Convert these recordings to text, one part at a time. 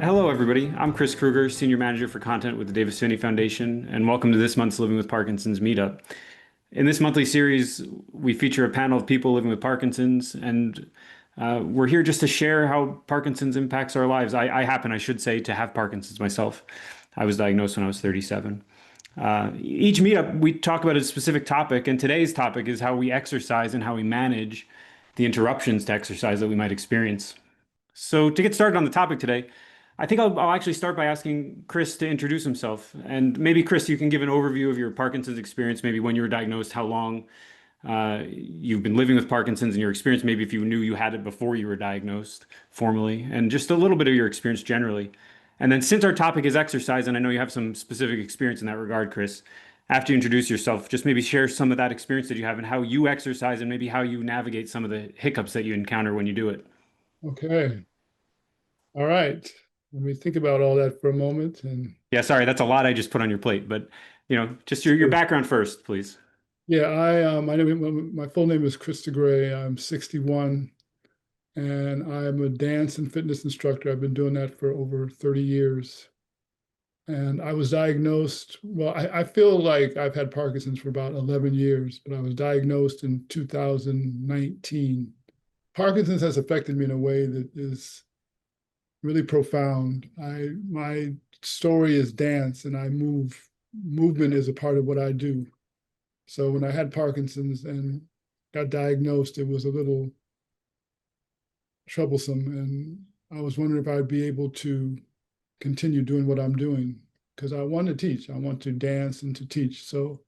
Hello, everybody. I'm Chris Kruger, Senior Manager for Content with the Davis Phinney Foundation, and welcome to this month's Living with Parkinson's Meetup. In this monthly series, we feature a panel of people living with Parkinson's, and we're here just to share how Parkinson's impacts our lives. I happen, I should say, to have Parkinson's myself. I was diagnosed when I was 37. Each meetup, we talk about a specific topic, and today's topic is how we exercise and how we manage the interruptions to exercise that we might experience. So, to get started on the topic today, I think I'll actually start by asking Chris to introduce himself. And maybe, Chris, you can give an overview of your Parkinson's experience, maybe when you were diagnosed, how long you've been living with Parkinson's and your experience, maybe if you knew you had it before you were diagnosed formally, and just a little bit of your experience generally. And then, since our topic is exercise, and I know you have some specific experience in that regard, Chris, after you introduce yourself, just maybe share some of that experience that you have and how you exercise and maybe how you navigate some of the hiccups that you encounter when you do it. Okay. All right. Let me think about all that for a moment. And Yeah, sorry, that's a lot I just put on your plate, but just your sure. background first, please. Yeah, my full name is Krista Gray. I'm 61 and I'm a dance and fitness instructor. I've been doing that for over 30 years. And I was diagnosed, well, I feel like I've had Parkinson's for about 11 years, but I was diagnosed in 2019. Parkinson's has affected me in a way that is really profound. My story is dance, and I move. Movement is a part of what I do. So when I had Parkinson's and got diagnosed, it was a little troublesome, and I was wondering if I'd be able to continue doing what I'm doing because I want to teach. I want to dance and to teach. So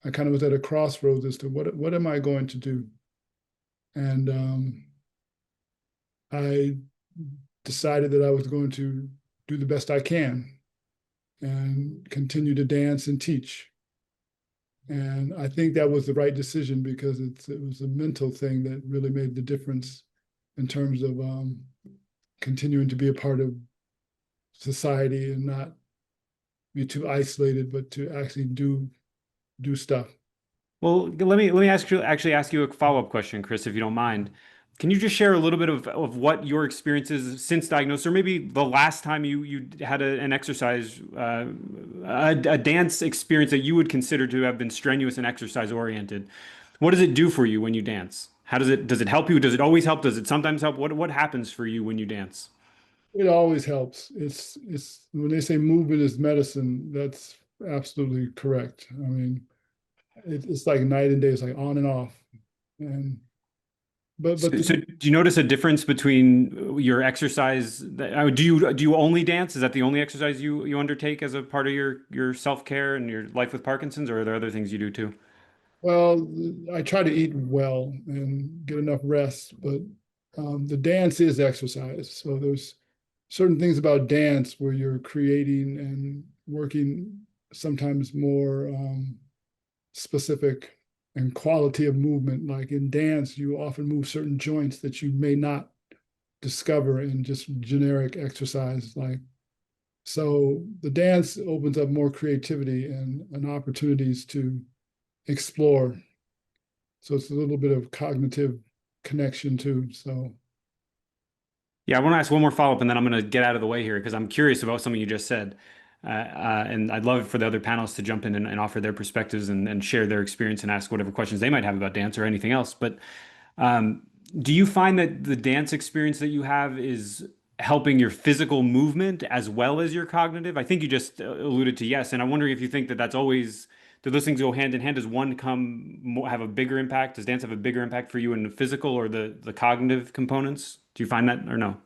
I kind of was at a crossroads as to what am I going to do, and I decided that I was going to do the best I can and continue to dance and teach. And I think that was the right decision because it was a mental thing that really made the difference in terms of continuing to be a part of society and not be too isolated, but to actually do stuff. Well, let me actually ask you a follow-up question, Chris, if you don't mind. Can you just share a little bit of what your experience is since diagnosis, or maybe the last time you had an exercise, a dance experience that you would consider to have been strenuous and exercise oriented? What does it do for you when you dance? How does it help you? Does it always help? Does it sometimes help? What happens for you when you dance? It always helps. It's when they say movement is medicine, that's absolutely correct. I mean, it's like night and day. It's like on and off. And but So, do you notice a difference between your exercise? Do you only dance? Is that the only exercise you undertake as a part of your self-care and your life with Parkinson's, or are there other things you do too? well, I try to eat well and get enough rest, but the dance is exercise. So there's certain things about dance where you're creating and working sometimes more specific and quality of movement. Like in dance, you often move certain joints that you may not discover in just generic exercise. Like so, the dance opens up more creativity and opportunities to explore. So it's a little bit of cognitive connection too. So Yeah, I want to ask one more follow-up, and then I'm going to get out of the way here because I'm curious about something you just said, and I'd love for the other panelists to jump in and offer their perspectives and share their experience and ask whatever questions they might have about dance or anything else. But Um, do you find that the dance experience that you have is helping your physical movement as well as your cognitive? I think you just alluded to yes, and I'm wondering if you think that that's always, do those things go hand in hand? Does one come more, have a bigger impact? Does dance have a bigger impact for you in the physical or the cognitive components? Do you find that or no?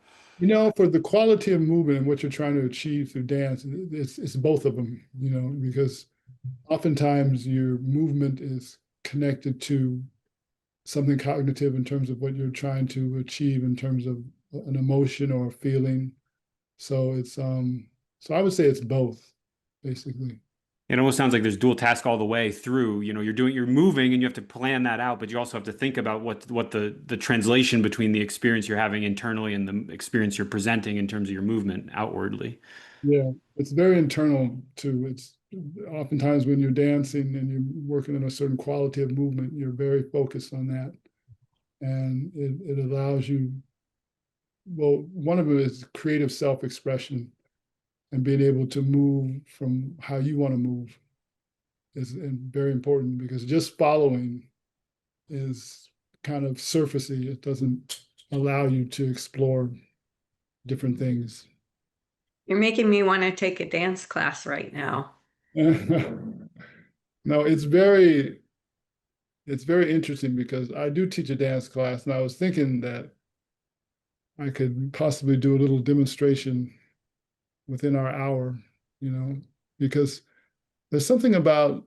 for the quality of movement and what you're trying to achieve through dance, it's both of them. Because oftentimes your movement is connected to something cognitive in terms of what you're trying to achieve in terms of an emotion or a feeling. So so I would say it's both, basically. It almost sounds like there's dual task all the way through. You're moving and you have to plan that out, but you also have to think about what the translation between the experience you're having internally and the experience you're presenting in terms of your movement outwardly. Yeah, it's very internal too. It's oftentimes when you're dancing and you're working on a certain quality of movement, you're very focused on that. And it allows you well, one of them is creative self-expression and being able to move from how you want to move is very important because just following is kind of surfacey. It doesn't allow you to explore different things. You're making me want to take a dance class right now. No, it's very interesting because I do teach a dance class, and I was thinking that I could possibly do a little demonstration within our hour, because there's something about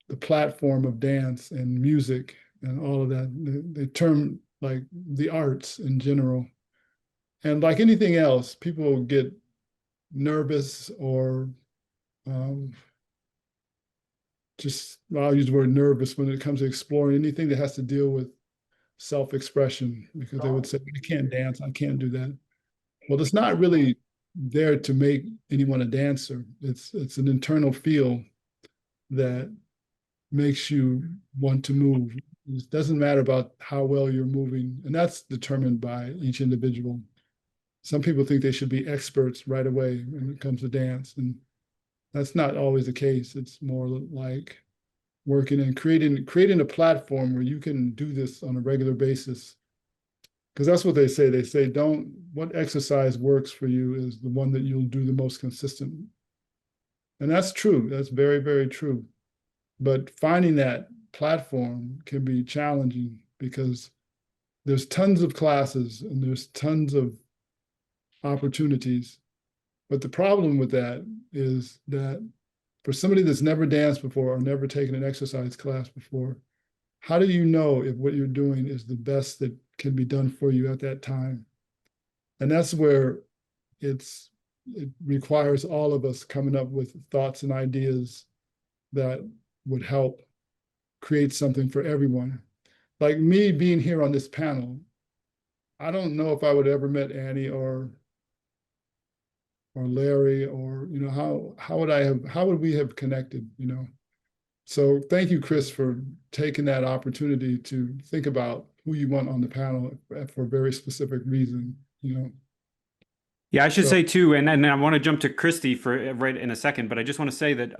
the platform of dance and music and all of that. They term like the arts in general. And like anything else, people get nervous or um, just, well, I'll use the word nervous when it comes to exploring anything that has to deal with self-expression because they would say, I can't dance, I can't do that. Well, it's not really there to make anyone a dancer. It's an internal feel that makes you want to move. It doesn't matter about how well you're moving, and that's determined by each individual. Some people think they should be experts right away when it comes to dance, and that's not always the case. It's more like working and creating a platform where you can do this on a regular basis. Because that's what they say. They say, don't, what exercise works for you is the one that you'll do the most consistent. And that's true. That's very, very true. But finding that platform can be challenging because there's tons of classes and there's tons of opportunities. But the problem with that is that for somebody that's never danced before or never taken an exercise class before, how do you know if what you're doing is the best that can be done for you at that time? And that's where it requires all of us coming up with thoughts and ideas that would help create something for everyone. Like me being here on this panel, I don't know if I would have ever met Annie or Larry or how would we have connected, So thank you, Chris, for taking that opportunity to think about who you want on the panel for a very specific reason. Yeah, I should So say too, and then I want to jump to Christy for right in a second, but I just want to say that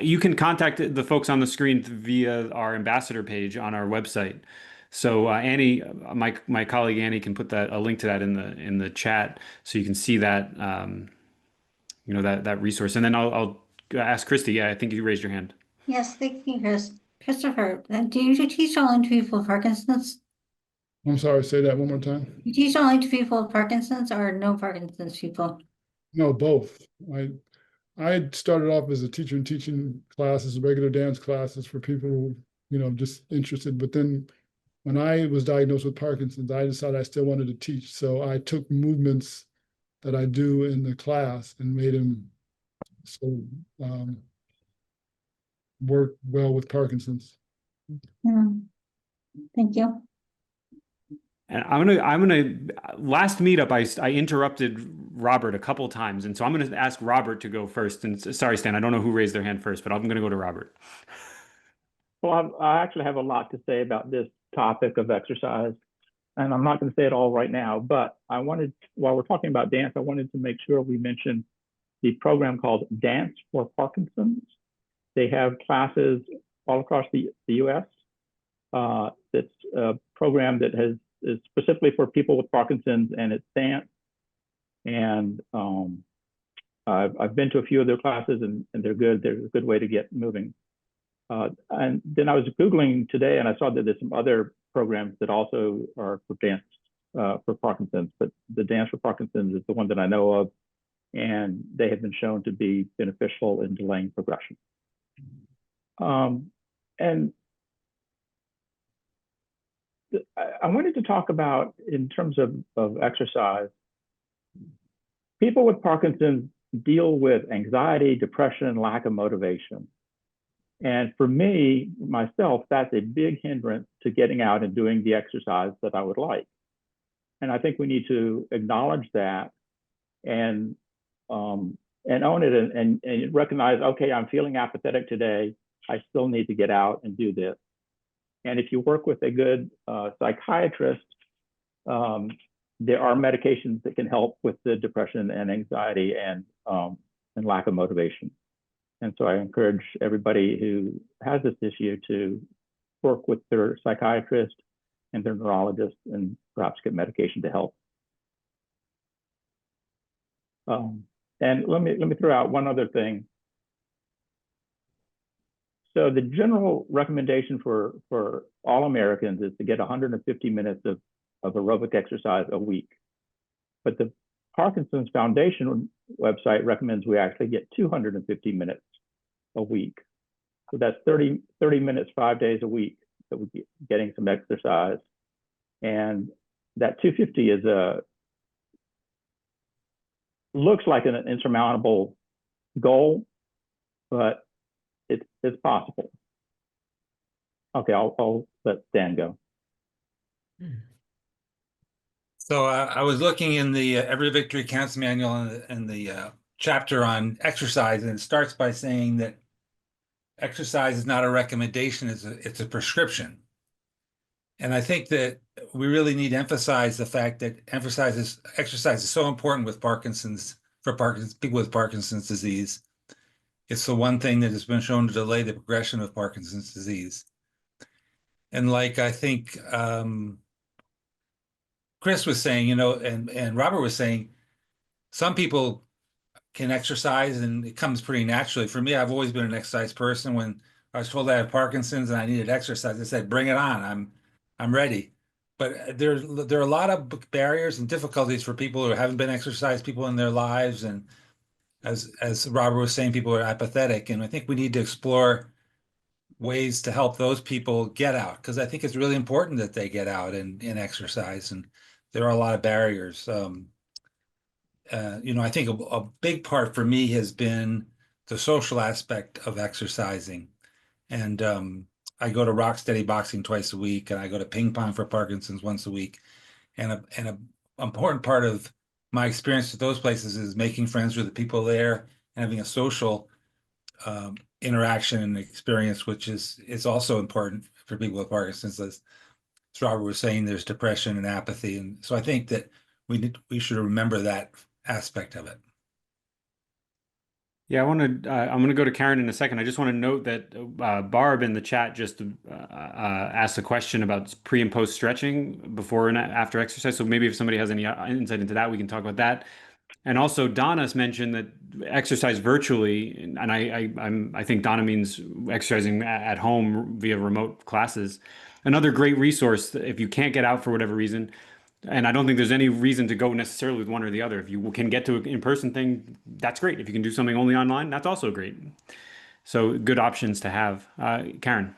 you can contact the folks on the screen via our ambassador page on our website. So Annie, my colleague Annie, can put a link to that in the chat, so you can see that that resource. And then I'll ask Christy. Yeah, I think you raised your hand. Yes, thank you, Chris. Christopher, do you teach only to people with Parkinson's? I'm sorry, say that one more time. You teach only to people with Parkinson's or no Parkinson's people? No, both. I started off as a teacher and teaching classes, regular dance classes for people, just interested. But then when I was diagnosed with Parkinson's, I decided I still wanted to teach. So I took movements that I do in the class and made them so work well with Parkinson's. Thank you. And I'm gonna last meetup I interrupted Robert a couple times, and so I'm gonna ask Robert to go first. And sorry, Stan, I don't know who raised their hand first, but I'm gonna go to Robert. Well, I actually have a lot to say about this topic of exercise, and I'm not going to say it all right now, but while we're talking about dance, I wanted to make sure we mention the program called Dance for Parkinson's. They have classes all across the US. It's a program that is specifically for people with Parkinson's, and it's dance. And I've been to a few of their classes, and they're good. They're a good way to get moving. And then I was Googling today, and I saw that there's some other programs that also are for dance for Parkinson's, but the Dance for Parkinson's is the one that I know of, and they have been shown to be beneficial in delaying progression. And I wanted to talk about, in terms of exercise, people with Parkinson's deal with anxiety, depression, lack of motivation. And for me, myself, that's a big hindrance to getting out and doing the exercise that I would like. And I think we need to acknowledge that and own it and recognize, okay, I'm feeling apathetic today. I still need to get out and do this. And if you work with a good psychiatrist, there are medications that can help with the depression and anxiety and lack of motivation. And so I encourage everybody who has this issue to work with their psychiatrist and their neurologist and perhaps get medication to help. And let me throw out one other thing. So the general recommendation for all Americans is to get 150 minutes of aerobic exercise a week. But the Parkinson's Foundation website recommends we actually get 250 minutes a week. So that's 30 minutes, 5 days a week that we're getting some exercise. And that 250 is looks like an insurmountable goal, but it's possible. Okay, I'll let Dan go. So I was looking in the Every Victory Counts manual and the chapter on exercise, and it starts by saying that exercise is not a recommendation, it's a prescription. And I think that we really need to emphasize the fact that exercise is so important with people with Parkinson's disease. It's the one thing that has been shown to delay the progression of Parkinson's disease. And like I think Chris was saying, and Robert was saying, some people can exercise and it comes pretty naturally. For me, I've always been an exercise person. When I was told I had Parkinson's and I needed exercise, I said, bring it on, I'm ready. But there are a lot of barriers and difficulties for people who haven't been exercised, people in their lives. And as Robert was saying, people are apathetic. And I think we need to explore ways to help those people get out, because I think it's really important that they get out and exercise. And there are a lot of barriers. I think a big part for me has been the social aspect of exercising. And I go to Rocksteady Boxing twice a week, and I go to Ping Pong for Parkinson's once a week. And an important part of my experience with those places is making friends with the people there and having a social interaction and experience, which is also important for people with Parkinson's. As Robert was saying, there's depression and apathy. And so I think that we should remember that aspect of it. Yeah, I'm going to go to Karen in a second. I just want to note that Barb in the chat just asked a question about pre and post stretching before and after exercise. So maybe if somebody has any insight into that, we can talk about that. And also Donna's mentioned that exercise virtually, and I think Donna means exercising at home via remote classes. Another great resource if you can't get out for whatever reason. And I don't think there's any reason to go necessarily with one or the other. If you can get to an in-person thing, that's great. If you can do something only online, that's also great. So good options to have. Karen.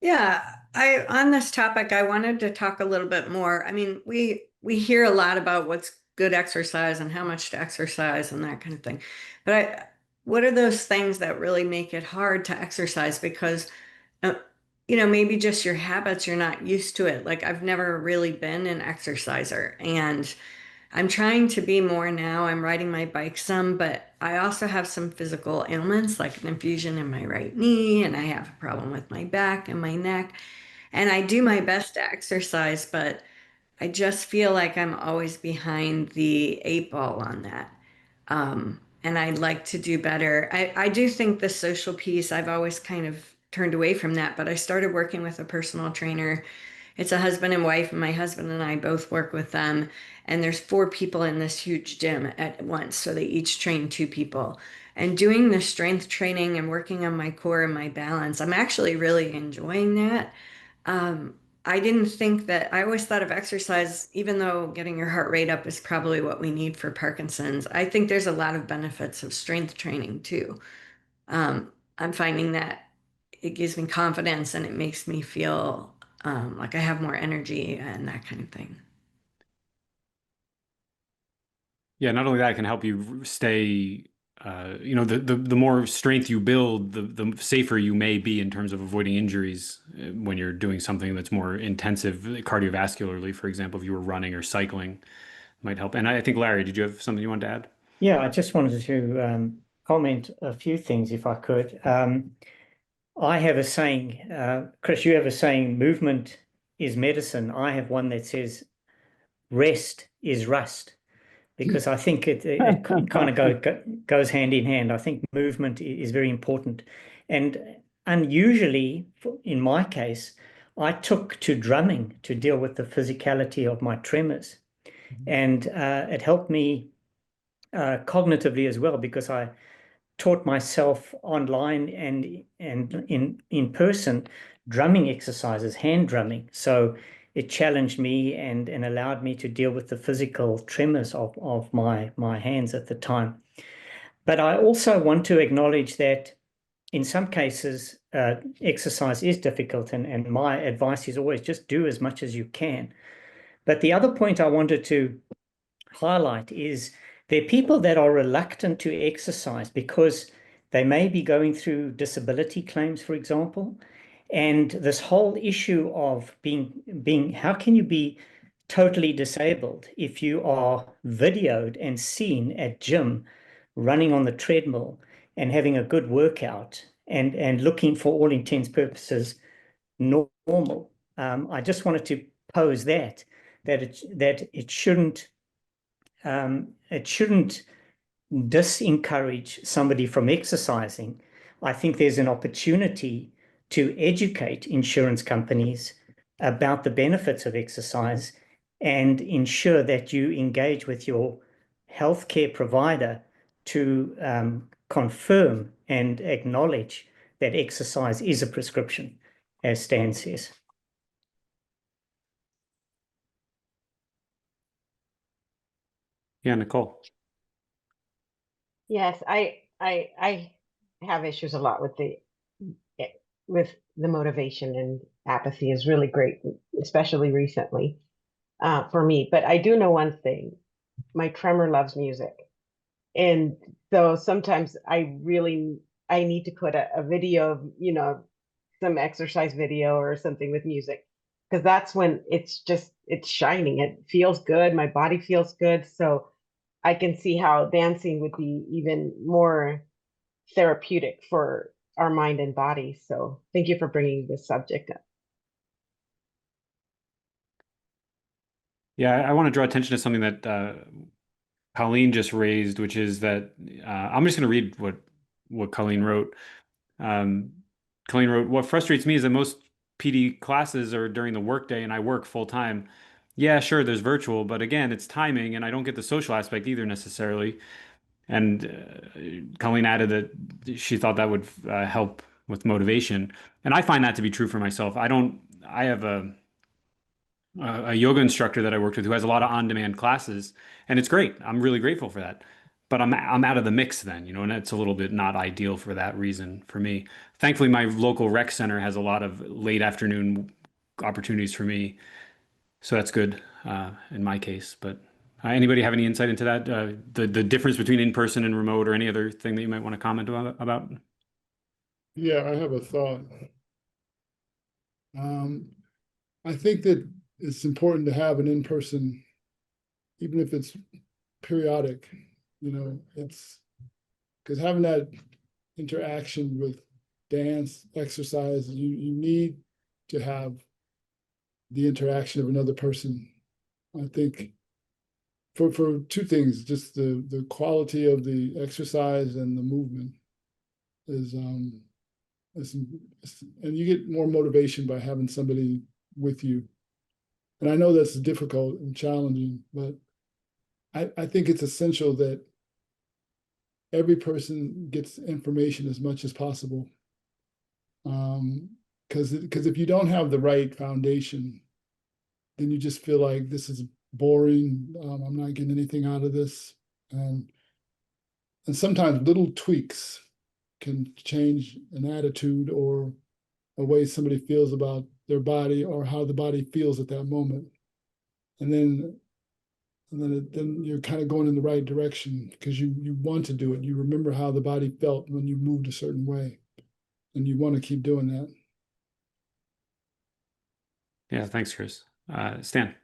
Yeah, on this topic, I wanted to talk a little bit more. I mean, we hear a lot about what's good exercise and how much to exercise and that kind of thing. But what are those things that really make it hard to exercise? Because maybe just your habits, you're not used to it. Like I've never really been an exerciser, and I'm trying to be more now. I'm riding my bike some, but I also have some physical ailments like an infusion in my right knee, and I have a problem with my back and my neck. And I do my best to exercise, but I just feel like I'm always behind the 8 ball on that. And I'd like to do better. I do think the social piece, I've always kind of turned away from that, but I started working with a personal trainer. It's a husband and wife, and my husband and I both work with them. And there's 4 people in this huge gym at once. So they each train 2 people. And doing the strength training and working on my core and my balance, I'm actually really enjoying that. I didn't think that, I always thought of exercise, even though getting your heart rate up is probably what we need for Parkinson's. I think there's a lot of benefits of strength training too. I'm finding that it gives me confidence and it makes me feel like I have more energy and that kind of thing. Yeah, not only that, it can help you stay, the more strength you build, the safer you may be in terms of avoiding injuries when you're doing something that's more intensive cardiovascularly, for example, if you were running or cycling, might help. And I think, Larry, did you have something you wanted to add? Yeah, I just wanted to comment a few things if I could. I have a saying, Chris, you have a saying, movement is medicine. I have one that says rest is rust, because I think it kind of goes hand in hand. I think movement is very important. And unusually, in my case, I took to drumming to deal with the physicality of my tremors. And it helped me cognitively as well, because I taught myself online and in person drumming exercises, hand drumming. So it challenged me and allowed me to deal with the physical tremors of my hands at the time. But I also want to acknowledge that in some cases, exercise is difficult, and my advice is always just do as much as you can. But the other point I wanted to highlight is there are people that are reluctant to exercise because they may be going through disability claims, for example. And this whole issue of being how can you be totally disabled if you are videoed and seen at gym running on the treadmill and having a good workout and looking, for all intents purposes, normal? I just wanted to pose that it shouldn't disencourage somebody from exercising. I think there's an opportunity to educate insurance companies about the benefits of exercise and ensure that you engage with your healthcare provider to confirm and acknowledge that exercise is a prescription, as Stan says. Yeah, Nicole. Yes, I have issues a lot with the motivation, and apathy is really great, especially recently for me. But I do know one thing: my tremor loves music, and so sometimes I need to put a video of, some exercise video or something with music, because that's when it's shining. It feels good. My body feels good. So I can see how dancing would be even more therapeutic for our mind and body. So thank you for bringing this subject up. Yeah, I want to draw attention to something that Colleen just raised, which is that I'm just going to read what Colleen wrote. Colleen wrote, "What frustrates me is that most PD classes are during the workday and I work full time. Yeah, sure, there's virtual, but again, it's timing and I don't get the social aspect either necessarily." And Colleen added that she thought that would help with motivation. And I find that to be true for myself. I have a yoga instructor that I worked with who has a lot of on-demand classes, and it's great. I'm really grateful for that. But I'm out of the mix then, and it's a little bit not ideal for that reason for me. Thankfully, my local rec center has a lot of late afternoon opportunities for me, so that's good in my case. But anybody have any insight into that? The difference between in-person and remote, or any other thing that you might want to comment about? Yeah, I have a thought. I think that it's important to have an in-person, even if it's periodic, it's because having that interaction with dance, exercise, you need to have the interaction of another person. I think for two things, just the quality of the exercise and the movement is and you get more motivation by having somebody with you. And I know that's difficult and challenging, but I think it's essential that every person gets information as much as possible. Because if you don't have the right foundation, then you just feel like this is boring. I'm not getting anything out of this. And sometimes little tweaks can change an attitude or a way somebody feels about their body or how the body feels at that moment. And then you're kind of going in the right direction because you want to do it. You remember how the body felt when you moved a certain way, and you want to keep doing that. Yeah, thanks, Chris. Stan.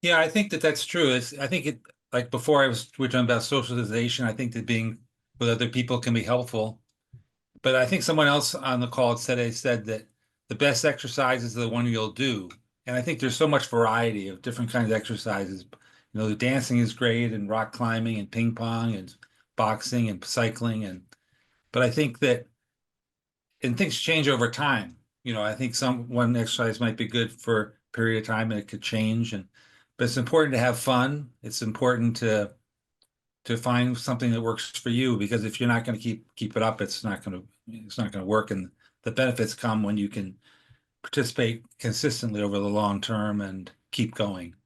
Yeah, I think that's true. I think it, like before we were talking about socialization, I think that being with other people can be helpful. But I think someone else on the call said that the best exercise is the one you'll do. And I think there's so much variety of different kinds of exercises. You know, the dancing is great, and rock climbing and ping pong and boxing and cycling, but I think that and things change over time. You know, I think one exercise might be good for a period of time and it could change, but it's important to have fun. It's important to find something that works for you, because if you're not going to keep it up, it's not going to work. And the benefits come when you can participate consistently over the long term and keep going.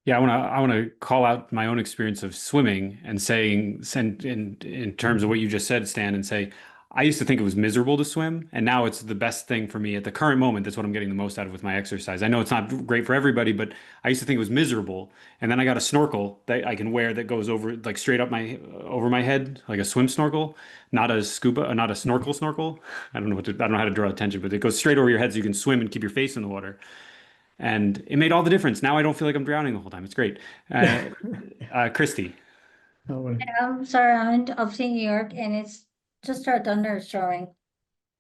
Yeah, I want to call out my own experience of swimming and in terms of what you just said, Stan, and say I used to think it was miserable to swim, and now it's the best thing for me at the current moment. That's what I'm getting the most out of with my exercise. I know it's not great for everybody, but I used to think it was miserable, and then I got a snorkel that I can wear that goes over like straight up my over my head, like a swim snorkel, not a scuba, not a snorkel. I don't know how to draw attention, but it goes straight over your head so you can swim and keep your face in the water. And it made all the difference. Now I don't feel like I'm drowning the whole time. It's great. Christy. Oh, well, I'm sorry, I'm in upstate New York and it's just started thunderstorming.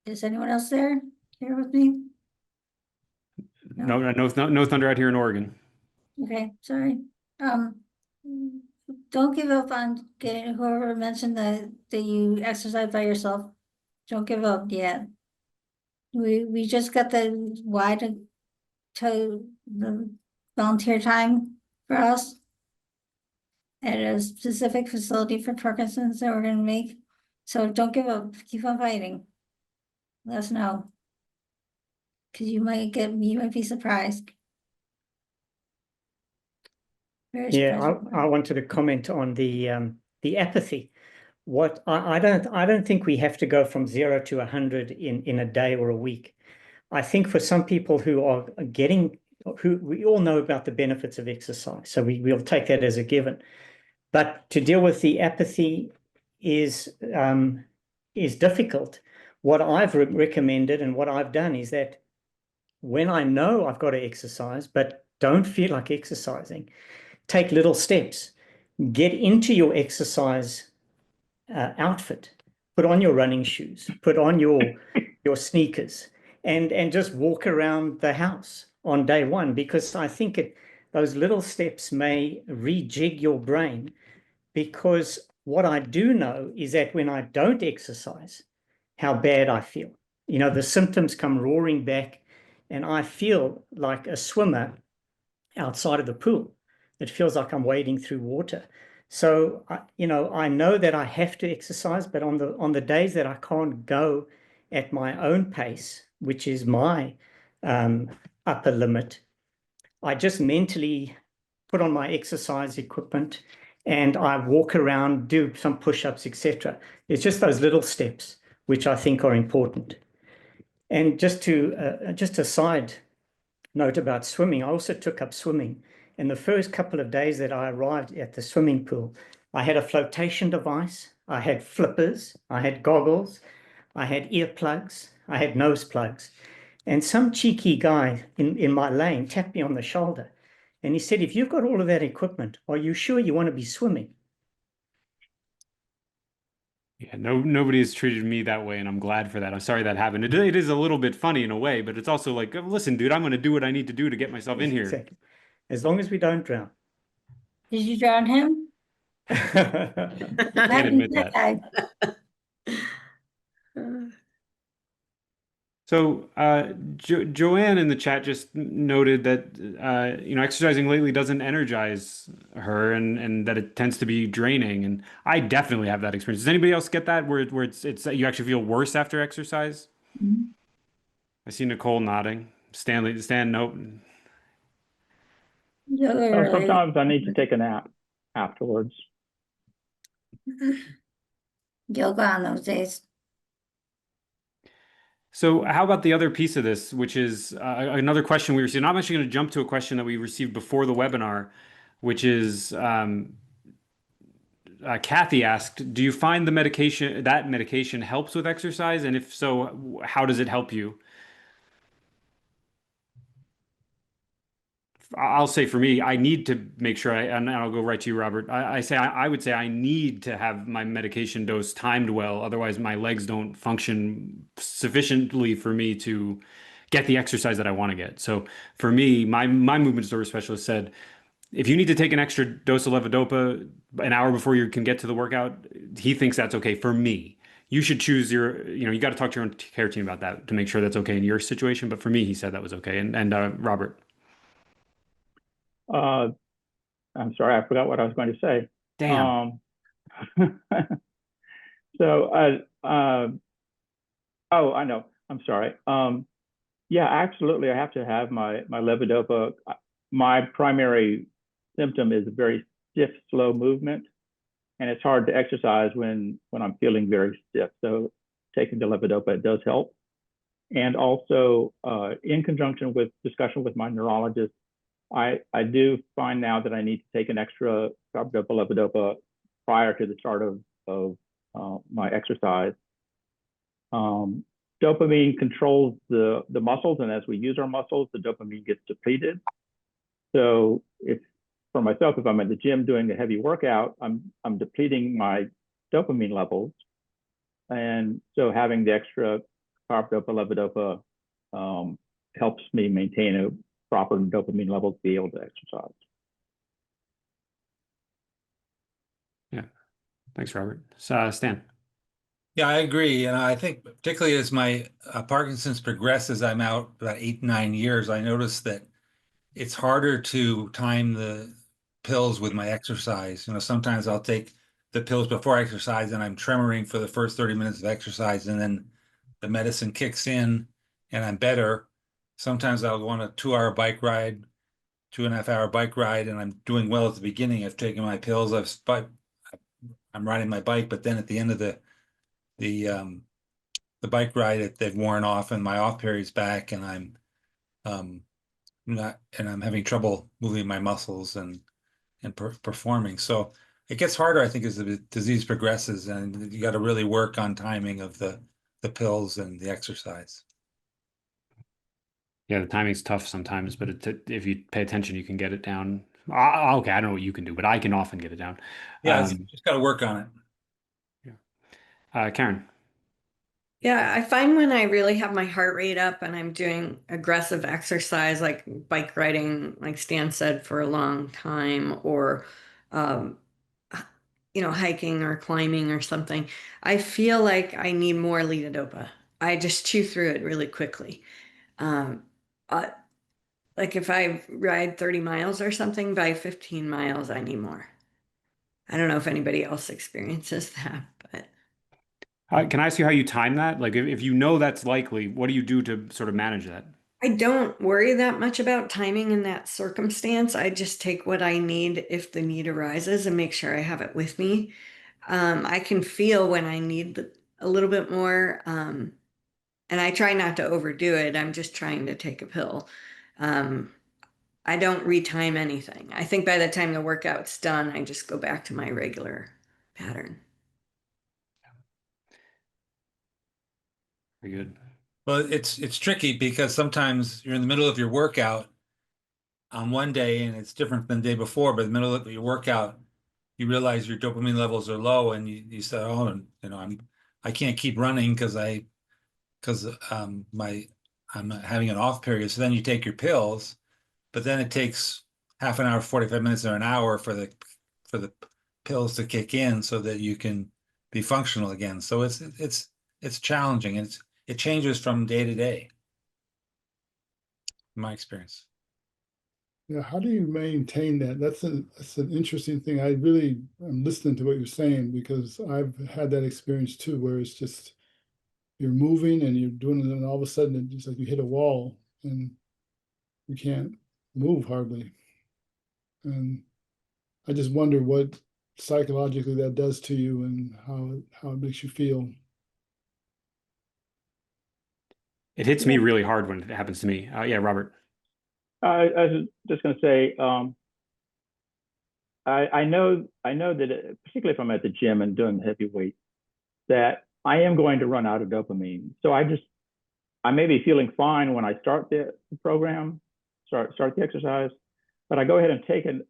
Is anyone else there here with me? No thunder out here in Oregon. Okay, sorry. Um, don't give up on getting whoever mentioned that you exercise by yourself. Don't give up yet. We just got the wide to the volunteer time for us at a specific facility for Parkinson's that we're gonna make. So don't give up, keep on fighting. Let us know. Cause you might be surprised. Very yeah, surprised. I wanted to comment on the apathy. What I don't think we have to go from 0 to 100 in a day or a week. I think for some people who we all know about the benefits of exercise, so we'll take that as a given. But to deal with the apathy is difficult. What I've recommended and what I've done is that when I know I've got to exercise, but don't feel like exercising, take little steps. Get into your exercise outfit. Put on your running shoes. Put on your sneakers, and just walk around the house on day one, because I think those little steps may rejig your brain. Because what I do know is that when I don't exercise, how bad I feel. You know, the symptoms come roaring back, and I feel like a swimmer outside of the pool. It feels like I'm wading through water. So, I know that I have to exercise, but on the days that I can't go at my own pace, which is my upper limit, I just mentally put on my exercise equipment and I walk around, do some push-ups, etc. It's just those little steps which I think are important. And just a side note about swimming, I also took up swimming. And the first couple of days that I arrived at the swimming pool, I had a flotation device, I had flippers, I had goggles, I had earplugs, I had nose plugs. And some cheeky guy in my lane tapped me on the shoulder. And he said, "If you've got all of that equipment, are you sure you want to be swimming?" Yeah, nobody has treated me that way, and I'm glad for that. I'm sorry that happened. It is a little bit funny in a way, but it's also like, listen, dude, I'm going to do what I need to do to get myself in here. Exactly. As long as we don't drown. Did you drown him? Can't admit that. So, Joanne in the chat just noted that exercising lately doesn't energize her, and that it tends to be draining. And I definitely have that experience. Does anybody else get that where it's you actually feel worse after exercise? Mhm. I see Nicole nodding. Stan, nope. Sometimes I need to take a nap afterwards. Yoga on those days. So how about the other piece of this, which is another question we received? I'm actually going to jump to a question that we received before the webinar, which is Kathy asked, do you find that medication helps with exercise? And if so, how does it help you? I'll say for me, I need to make sure and I'll go right to you, Robert. I would say I need to have my medication dose timed well. Otherwise, my legs don't function sufficiently for me to get the exercise that I want to get. So for me, my movement disorder specialist said, if you need to take an extra dose of levodopa an hour before you can get to the workout, he thinks that's okay. For me, you should choose your, you got to talk to your own care team about that to make sure that's okay in your situation. But for me, he said that was okay. And Robert. I'm sorry, I forgot what I was going to say. Damn. So, oh, I know. I'm sorry. Yeah, absolutely. I have to have my levodopa. My primary symptom is a very stiff, slow movement, and it's hard to exercise when I'm feeling very stiff. So, taking the levodopa, it does help. And also, in conjunction with discussion with my neurologist, I do find now that I need to take an extra carbidopa levodopa prior to the start of my exercise. Dopamine controls the muscles, and as we use our muscles, the dopamine gets depleted. So if for myself, if I'm at the gym doing a heavy workout, I'm depleting my dopamine levels, and so having the extra carbidopa levodopa helps me maintain a proper dopamine level to be able to exercise. Yeah. Thanks, Robert. Stan. Yeah, I agree. And I think particularly as my Parkinson's progresses, I'm out about 8, 9 years, I noticed that it's harder to time the pills with my exercise. Sometimes I'll take the pills before exercise and I'm tremoring for the first 30 minutes of exercise, and then the medicine kicks in and I'm better. Sometimes I'll go on a 2-hour bike ride, 2.5-hour bike ride, and I'm doing well at the beginning. I've taken my pills, I'm riding my bike, but then at the end of the bike ride, they've worn off and my off period's back, and I'm I'm having trouble moving my muscles and performing. So it gets harder, I think, as the disease progresses, and you got to really work on timing of the pills and the exercise. Yeah, the timing's tough sometimes, but if you pay attention, you can get it down. Okay, I don't know what you can do, but I can often get it down. Yeah, just got to work on it. Yeah. Karen. Yeah, I find when I really have my heart rate up and I'm doing aggressive exercise like bike riding, like Stan said, for a long time, or um, hiking or climbing or something, I feel like I need more levodopa. I just chew through it really quickly. Um, uh, like if I ride 30 miles or something, by 15 miles, I need more. I don't know if anybody else experiences that, but Can I ask you how you time that? Like, if you know that's likely, what do you do to sort of manage that? I don't worry that much about timing in that circumstance. I just take what I need if the need arises and make sure I have it with me. I can feel when I need a little bit more, and I try not to overdo it. I'm just trying to take a pill. Um, I don't retime anything. I think by the time the workout's done, I just go back to my regular pattern. Very good. Well, it's tricky because sometimes you're in the middle of your workout on one day and it's different than the day before, but in the middle of your workout, you realize your dopamine levels are low, and you say, oh, I can't keep running because I'm having an off period. So then you take your pills, but then it takes half an hour, 45 minutes, or an hour for the pills to kick in so that you can be functional again. So it's challenging, and it changes from day to day, in my experience. Yeah, how do you maintain that? That's an interesting thing. I really am listening to what you're saying, because I've had that experience too, where it's just you're moving and you're doing it, and all of a sudden it's just like you hit a wall and you can't move hardly. And I just wonder what psychologically that does to you and how it makes you feel. It hits me really hard when it happens to me. Yeah, Robert. I was just going to say, I know that particularly if I'm at the gym and doing heavy weight, that I am going to run out of dopamine. So I may be feeling fine when I start the program, start the exercise, but I go ahead and take a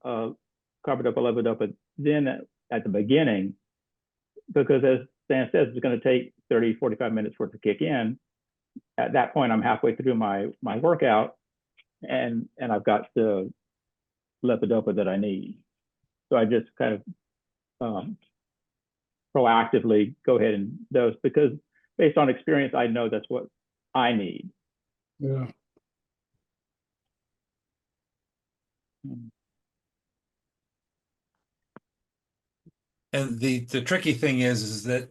carbidopa levodopa then at the beginning, because as Stan says, it's going to take 30, 45 minutes for it to kick in. at that point, I'm halfway through my workout, and I've got the levodopa that I need. So I just kind of proactively go ahead and dose, because based on experience, I know that's what I need. Yeah. And the tricky thing is that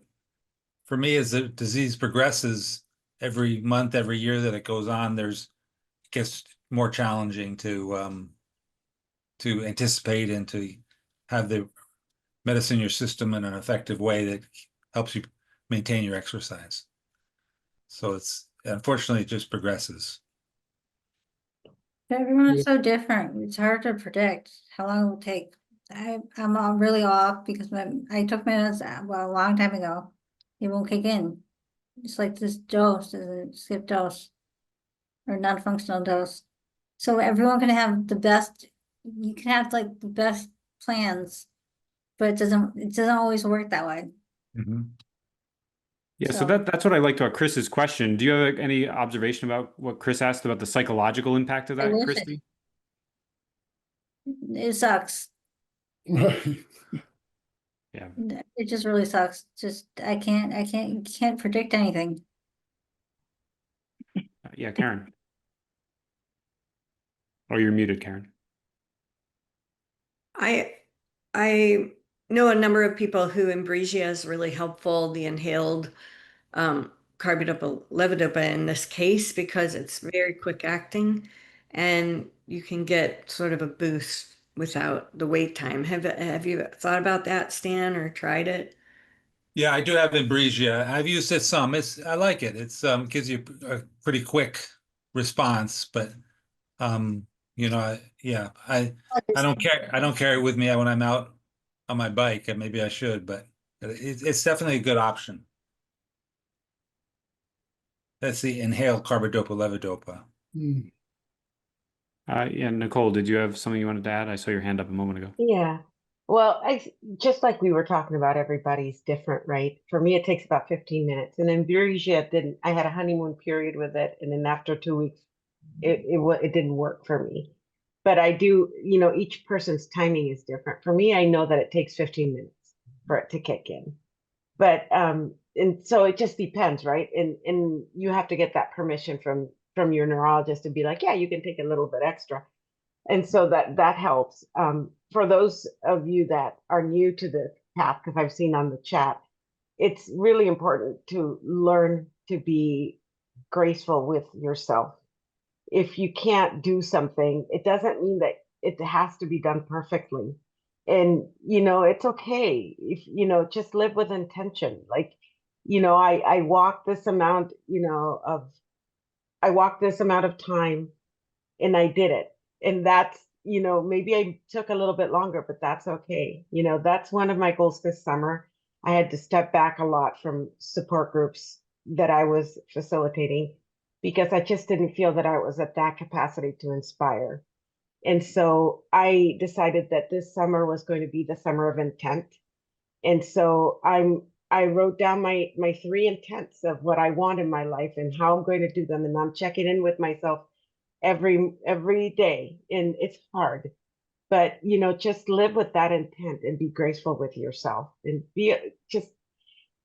for me, as the disease progresses every month, every year that it goes on, it gets more challenging to anticipate and to have the medicine in your system in an effective way that helps you maintain your exercise. So it's unfortunately it just progresses. Everyone's Yeah. so different. It's hard to predict how long it will take. I'm all really off because I took meds a long time ago. It won't kick in. It's like this dose is a skip dose or non-functional dose. So everyone can have the best. You can have like the best plans, but it doesn't always work that way. Yeah, so So- that's what I liked about Chris's question. Do you have any observation about what Chris asked about the psychological impact of I that, wish Christy? It sucks. Right. Yeah. It just really sucks. Just I can't predict anything. Yeah, Karen. Oh, you're muted, Karen. I know a number of people who Ambrosia is really helpful, the inhaled carbidopa levodopa in this case, because it's very quick acting and you can get sort of a boost without the wait time. Have you thought about that, Stan, or tried it? Yeah, I do have Ambrosia. I've used it some. I like it. It's gives you a pretty quick response, but yeah, I don't carry it with me when I'm out on my bike, and maybe I should, but it's definitely a good option. That's the inhaled carbidopa levodopa. Mm. Yeah, Nicole, did you have something you wanted to add? I saw your hand up a moment ago. Yeah. Well, just like we were talking about, everybody's different, right? For me, it takes about 15 minutes. And then Virgia didn't, I had a honeymoon period with it. And then after 2 weeks, it didn't work for me. But I do, each person's timing is different. For me, I know that it takes 15 minutes for it to kick in. But and so it just depends, right? And you have to get that permission from your neurologist to be like, yeah, you can take a little bit extra. And so that helps. For those of you that are new to the path, because I've seen on the chat, it's really important to learn to be graceful with yourself. If you can't do something, it doesn't mean that it has to be done perfectly. And, it's okay if, just live with intention. Like, I walk this amount, I walked this amount of time and I did it. And that's, maybe I took a little bit longer, but that's okay. That's one of my goals this summer. I had to step back a lot from support groups that I was facilitating because I just didn't feel that I was at that capacity to inspire. And so I decided that this summer was going to be the summer of intent. And so I wrote down my 3 intents of what I want in my life and how I'm going to do them. And I'm checking in with myself every day. And it's hard, but just live with that intent and be graceful with yourself and just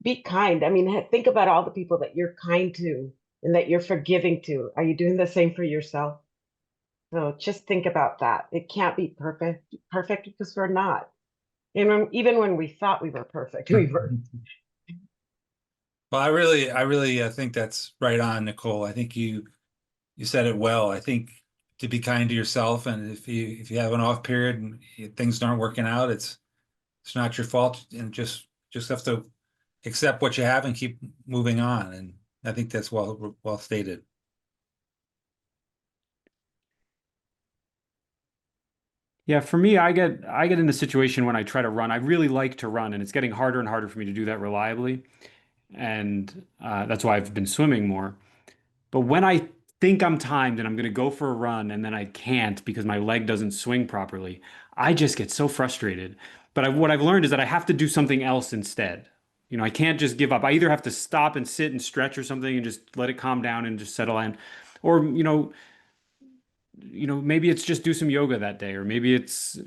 be kind. I mean, think about all the people that you're kind to and that you're forgiving to. Are you doing the same for yourself? So just think about that. It can't be perfect because we're not. And even when we thought we were perfect, we were. Well, I really think that's right on, Nicole. I think you said it well. I think to be kind to yourself, and if you have an off period and things aren't working out, it's not your fault, and just have to accept what you have and keep moving on. And I think that's well stated. Yeah, for me, I get in the situation when I try to run. I really like to run, and it's getting harder and harder for me to do that reliably. And that's why I've been swimming more. But when I think I'm timed and I'm going to go for a run and then I can't because my leg doesn't swing properly, I just get so frustrated. But what I've learned is that I have to do something else instead. You know, I can't just give up. I either have to stop and sit and stretch or something and just let it calm down and just settle in. Or, maybe it's just do some yoga that day, or maybe it's,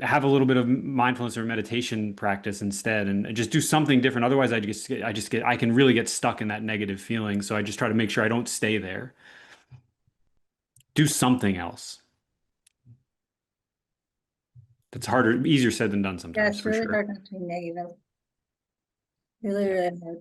have a little bit of mindfulness or meditation practice instead, and just do something different. Otherwise, I can really get stuck in that negative feeling. So I just try to make sure I don't stay there. Do something else. That's harder, easier said than done Yeah, sometimes, it's for really sure. hard not to be negative. Really, really hard.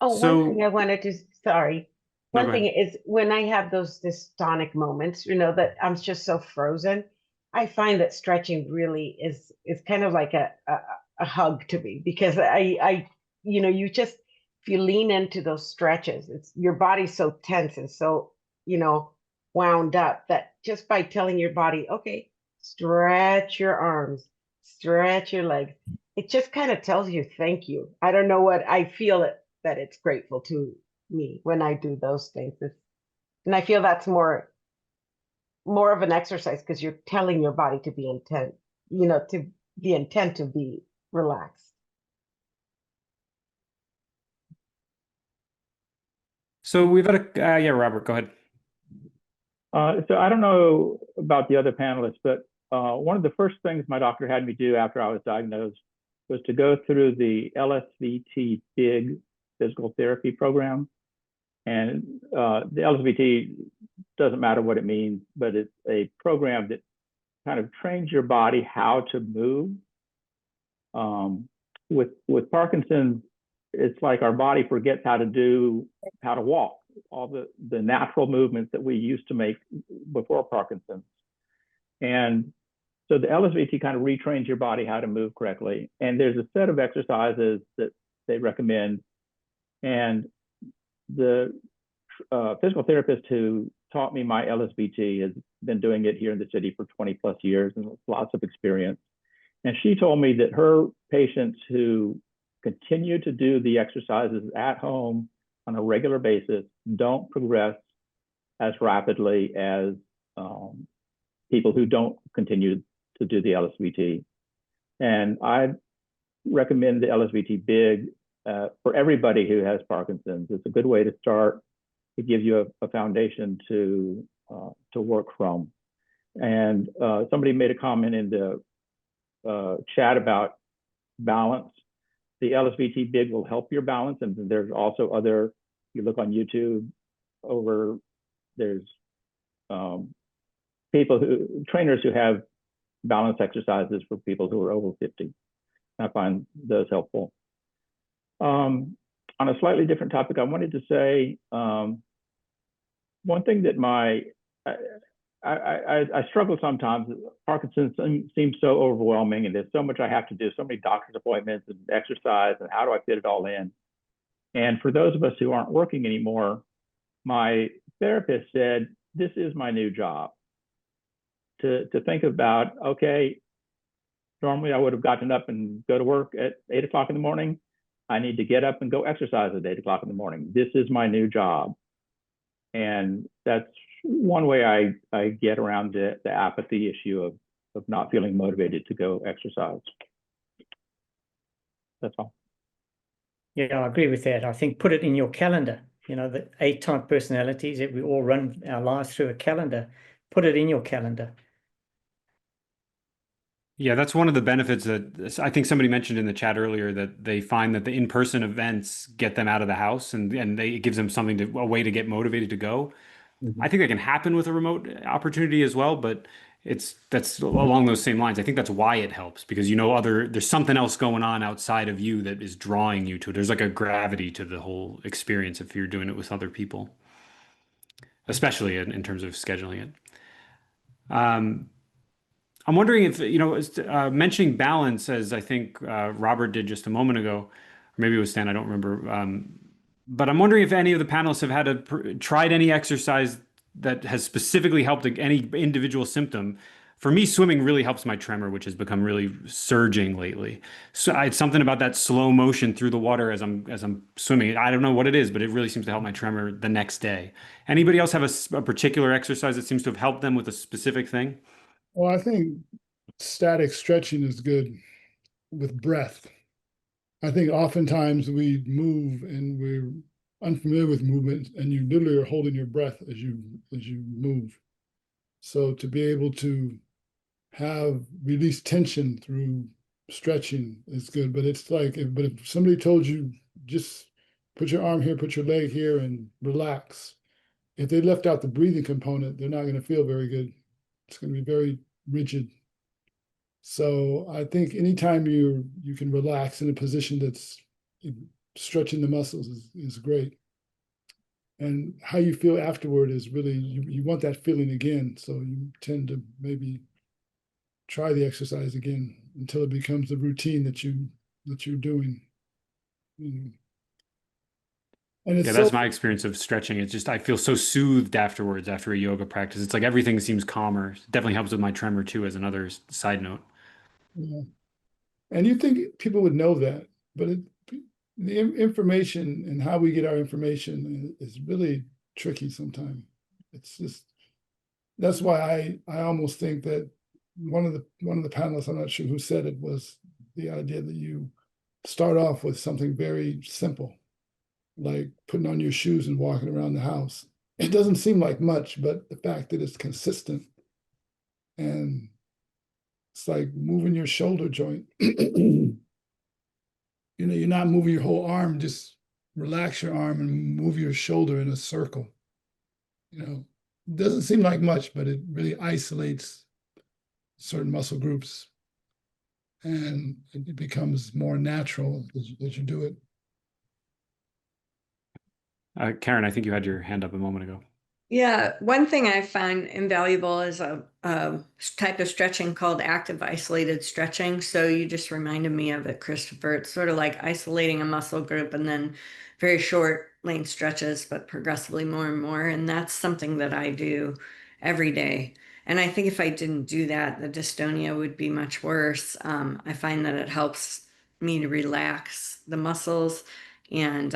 Oh, one thing So, I wanted to, sorry. no, go One thing ahead. is when I have those dystonic moments, that I'm just so frozen, I find that stretching really is kind of like a hug to me, because you just, if you lean into those stretches, it's your body's so tense and so, you know, wound up, that just by telling your body, okay, stretch your arms, stretch your legs, it just kind of tells you thank you. I don't know what I feel it, that it's grateful to me when I do those things. And I feel that's more of an exercise, because you're telling your body to be intent, to the intent to be relaxed. So we've had yeah, Robert, go ahead. So I don't know about the other panelists, but one of the first things my doctor had me do after I was diagnosed was to go through the LSVT big physical therapy program. And the LSVT doesn't matter what it means, but it's a program that kind of trains your body how to move. With Parkinson's, it's like our body forgets how to walk, all the natural movements that we used to make before Parkinson's. And so the LSVT kind of retrains your body how to move correctly. And there's a set of exercises that they recommend. And the physical therapist who taught me my LSVT has been doing it here in the city for 20 plus years and lots of experience. And she told me that her patients who continue to do the exercises at home on a regular basis don't progress as rapidly as people who don't continue to do the LSVT. And I recommend the LSVT big for everybody who has Parkinson's. It's a good way to start. It gives you a foundation to work from. And somebody made a comment in the chat about balance. The LSVT big will help your balance, and there's also other. You look on YouTube, there's trainers who have balance exercises for people who are over 50. I find those helpful. On a slightly different topic, I wanted to say one thing that I struggle sometimes. Parkinson's seems so overwhelming, and there's so much I have to do, so many doctor's appointments and exercise, and how do I fit it all in? And for those of us who aren't working anymore, my therapist said, this is my new job. To think about, okay, normally I would have gotten up and go to work at 8 o'clock in the morning. I need to get up and go exercise at 8 o'clock in the morning. This is my new job. And that's one way I get around the apathy issue of not feeling motivated to go exercise. That's all. Yeah, I agree with that. I think put it in your calendar. The 8 type personalities that we all run our lives through a calendar. Put it in your calendar. Yeah, that's one of the benefits that I think somebody mentioned in the chat earlier, that they find that the in-person events get them out of the house, and it gives them a way to get motivated to go. Mm-hmm. I think that can happen with a remote opportunity as well, but that's along those same lines. I think that's why it helps, because there's something else going on outside of you that is drawing you to it. There's like a gravity to the whole experience if you're doing it with other people, especially in terms of scheduling it. I'm wondering if, mentioning balance, as I think Robert did just a moment ago, or maybe it was Stan, I don't remember. But I'm wondering if any of the panelists have tried any exercise that has specifically helped any individual symptom. For me, swimming really helps my tremor, which has become really surging lately. So it's something about that slow motion through the water as I'm swimming. I don't know what it is, but it really seems to help my tremor the next day. Anybody else have a particular exercise that seems to have helped them with a specific thing? Well, I think static stretching is good with breath. I think oftentimes we move and we're unfamiliar with movement, and you literally are holding your breath as you move. So to be able to have release tension through stretching is good. But it's like, but if somebody told you just put your arm here, put your leg here, and relax, if they left out the breathing component, they're not going to feel very good. It's going to be very rigid. So I think anytime you can relax in a position that's stretching the muscles is great. And how you feel afterward is really, you want that feeling again. So you tend to maybe try the exercise again until it becomes a routine that you're doing. And it's Yeah, that's my experience of stretching. It's just I feel so soothed afterwards after a yoga practice. It's like everything seems calmer. It definitely helps with my tremor too, as another side note. Yeah. And you think people would know that, but the information and how we get our information is really tricky sometimes. It's just, that's why I almost think that one of the panelists, I'm not sure who said it, was the idea that you start off with something very simple, like putting on your shoes and walking around the house. It doesn't seem like much, but the fact that it's consistent, and it's like moving your shoulder joint. You're not moving your whole arm, just relax your arm and move your shoulder in a circle. It doesn't seem like much, but it really isolates certain muscle groups, and it becomes more natural as you do it. Karen, I think you had your hand up a moment ago. Yeah, one thing I find invaluable is a type of stretching called active isolated stretching. So you just reminded me of it, Christopher. It's sort of like isolating a muscle group and then very short length stretches, but progressively more and more. And that's something that I do every day. And I think if I didn't do that, the dystonia would be much worse. I find that it helps me to relax the muscles and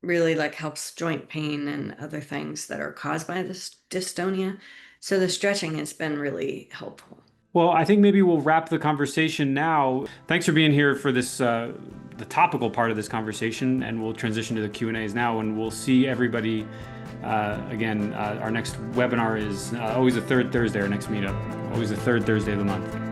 really like helps joint pain and other things that are caused by this dystonia. So the stretching has been really helpful. Well, I think maybe we'll wrap the conversation now. Thanks for being here for this, the topical part of this conversation, and we'll transition to the Q&As now, and we'll see everybody again. Our next webinar is always the third Thursday, our next meetup, always the third Thursday of the month.